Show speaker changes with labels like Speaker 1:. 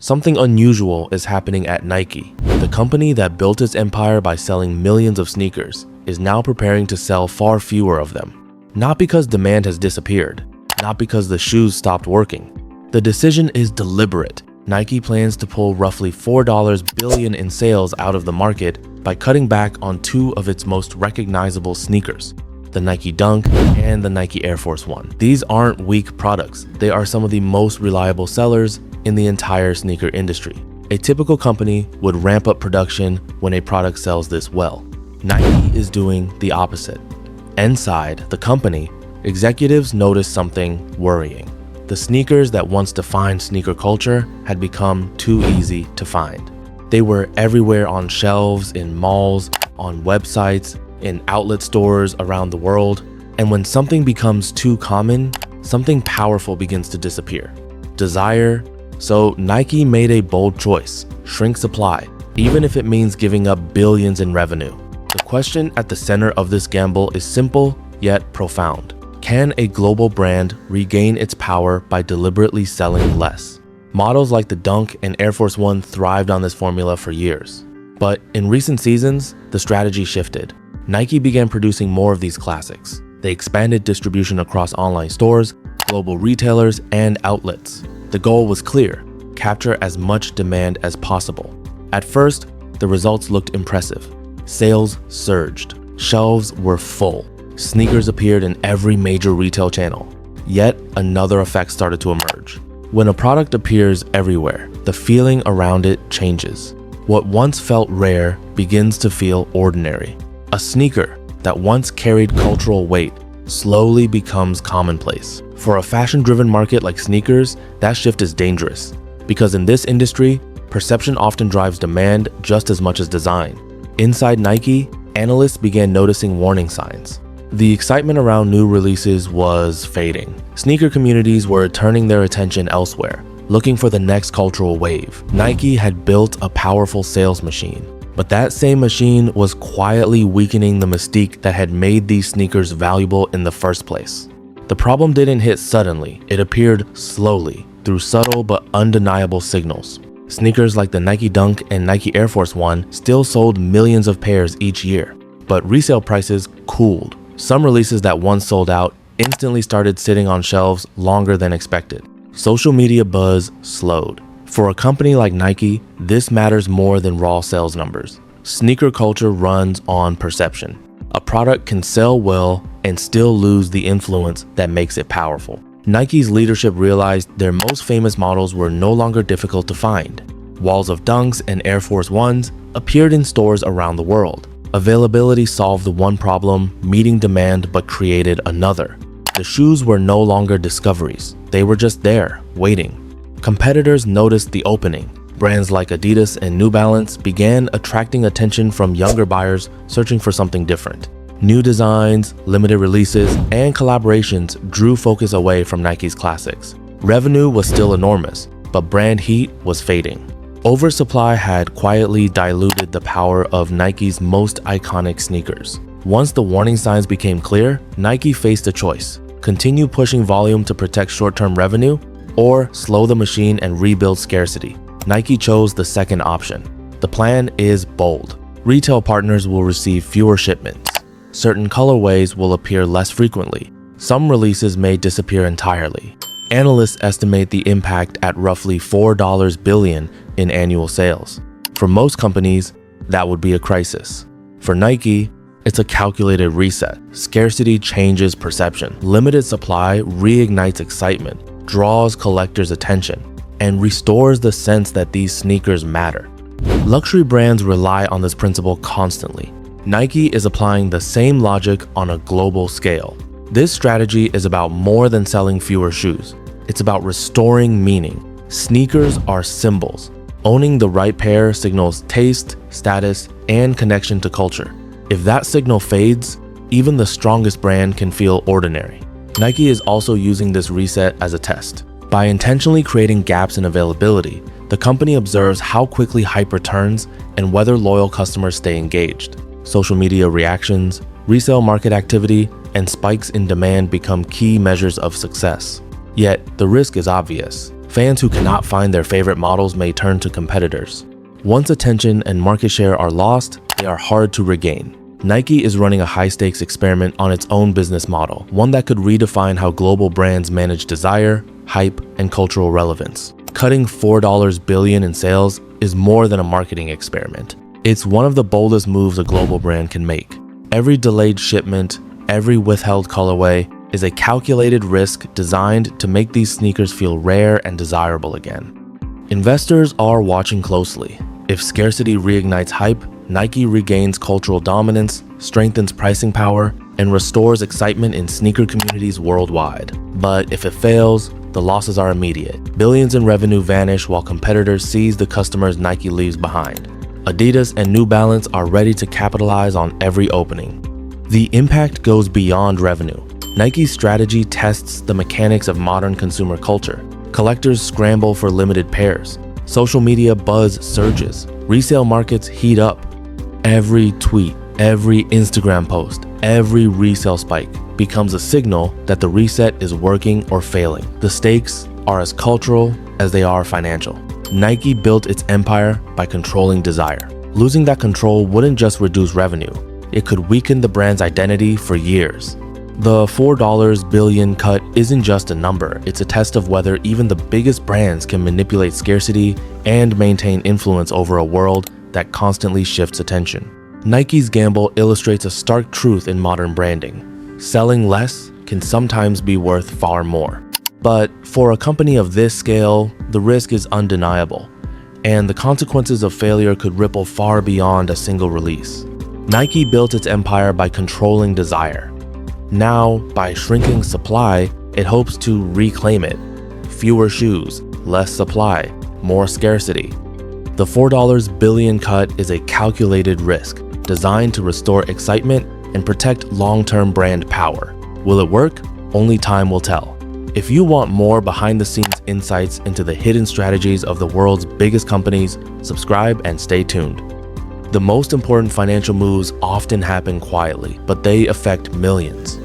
Speaker 1: Something unusual is happening at Nike. The company that built its empire by selling millions of sneakers is now preparing to sell far fewer of them. Not because demand has disappeared, not because the shoes stopped working. The decision is deliberate. Nike plans to pull roughly $4 billion in sales out of the market by cutting back on two of its most recognizable sneakers, the Nike Dunk and the Nike Air Force 1. These aren't weak products. They are some of the most reliable sellers in the entire sneaker industry. A typical company would ramp up production when a product sells this well. Nike is doing the opposite. Inside the company, executives noticed something worrying. The sneakers that once defined sneaker culture had become too easy to find. They were everywhere on shelves, in malls, on websites, in outlet stores around the world. And when something becomes too common, something powerful begins to disappear. Desire. So Nike made a bold choice: shrink supply, even if it means giving up billions in revenue. The question at the center of this gamble is simple yet profound. Can a global brand regain its power by deliberately selling less? Models like the Dunk and Air Force 1 thrived on this formula for years. But in recent seasons, the strategy shifted. Nike began producing more of these classics. They expanded distribution across online stores, global retailers, and outlets. The goal was clear: capture as much demand as possible. At first, the results looked impressive. Sales surged. Shelves were full. Sneakers appeared in every major retail channel. Yet another effect started to emerge. When a product appears everywhere, the feeling around it changes. What once felt rare begins to feel ordinary. A sneaker that once carried cultural weight slowly becomes commonplace. For a fashion-driven market like sneakers, that shift is dangerous, because in this industry, perception often drives demand just as much as design. Inside Nike, analysts began noticing warning signs. The excitement around new releases was fading. Sneaker communities were turning their attention elsewhere, looking for the next cultural wave. Nike had built a powerful sales machine, but that same machine was quietly weakening the mystique that had made these sneakers valuable in the first place. The problem didn't hit suddenly. It appeared slowly, through subtle but undeniable signals. Sneakers like the Nike Dunk and Nike Air Force 1 still sold millions of pairs each year, but resale prices cooled. Some releases that once sold out instantly started sitting on shelves longer than expected. Social media buzz slowed. For a company like Nike, this matters more than raw sales numbers. Sneaker culture runs on perception. A product can sell well and still lose the influence that makes it powerful. Nike's leadership realized their most famous models were no longer difficult to find. Walls of Dunks and Air Force 1s appeared in stores around the world. Availability solved the one problem, meeting demand, but created another. The shoes were no longer discoveries. They were just there, waiting. Competitors noticed the opening. Brands like Adidas and New Balance began attracting attention from younger buyers searching for something different. New designs, limited releases, and collaborations drew focus away from Nike's classics. Revenue was still enormous, but brand heat was fading. Oversupply had quietly diluted the power of Nike's most iconic sneakers. Once the warning signs became clear, Nike faced a choice: continue pushing volume to protect short-term revenue, or slow the machine and rebuild scarcity. Nike chose the second option. The plan is bold. Retail partners will receive fewer shipments. Certain colorways will appear less frequently. Some releases may disappear entirely. Analysts estimate the impact at roughly $4 billion in annual sales. For most companies, that would be a crisis. For Nike, it's a calculated reset. Scarcity changes perception. Limited supply reignites excitement, draws collectors' attention, and restores the sense that these sneakers matter. Luxury brands rely on this principle constantly. Nike is applying the same logic on a global scale. This strategy is about more than selling fewer shoes. It's about restoring meaning. Sneakers are symbols. Owning the right pair signals taste, status, and connection to culture. If that signal fades, even the strongest brand can feel ordinary. Nike is also using this reset as a test. By intentionally creating gaps in availability, the company observes how quickly hype returns and whether loyal customers stay engaged. Social media reactions, resale market activity, and spikes in demand become key measures of success. Yet, the risk is obvious. Fans who cannot find their favorite models may turn to competitors. Once attention and market share are lost, they are hard to regain. Nike is running a high-stakes experiment on its own business model, one that could redefine how global brands manage desire, hype, and cultural relevance. Cutting $4 billion in sales is more than a marketing experiment. It's one of the boldest moves a global brand can make. Every delayed shipment, every withheld colorway is a calculated risk designed to make these sneakers feel rare and desirable again. Investors are watching closely. If scarcity reignites hype, Nike regains cultural dominance, strengthens pricing power, and restores excitement in sneaker communities worldwide. But if it fails, the losses are immediate. Billions in revenue vanish while competitors seize the customers Nike leaves behind. Adidas and New Balance are ready to capitalize on every opening. The impact goes beyond revenue. Nike's strategy tests the mechanics of modern consumer culture. Collectors scramble for limited pairs. Social media buzz surges. Resale markets heat up. Every tweet, every Instagram post, every resale spike becomes a signal that the reset is working or failing. The stakes are as cultural as they are financial. Nike built its empire by controlling desire. Losing that control wouldn't just reduce revenue, it could weaken the brand's identity for years. The $4 billion cut isn't just a number, it's a test of whether even the biggest brands can manipulate scarcity and maintain influence over a world that constantly shifts attention. Nike's gamble illustrates a stark truth in modern branding. Selling less can sometimes be worth far more. But for a company of this scale, the risk is undeniable, and the consequences of failure could ripple far beyond a single release. Nike built its empire by controlling desire. Now, by shrinking supply, it hopes to reclaim it. Fewer shoes, less supply, more scarcity. The $4 billion cut is a calculated risk, designed to restore excitement and protect long-term brand power. Will it work? Only time will tell. If you want more behind-the-scenes insights into the hidden strategies of the world's biggest companies, subscribe and stay tuned. The most important financial moves often happen quietly, but they affect millions.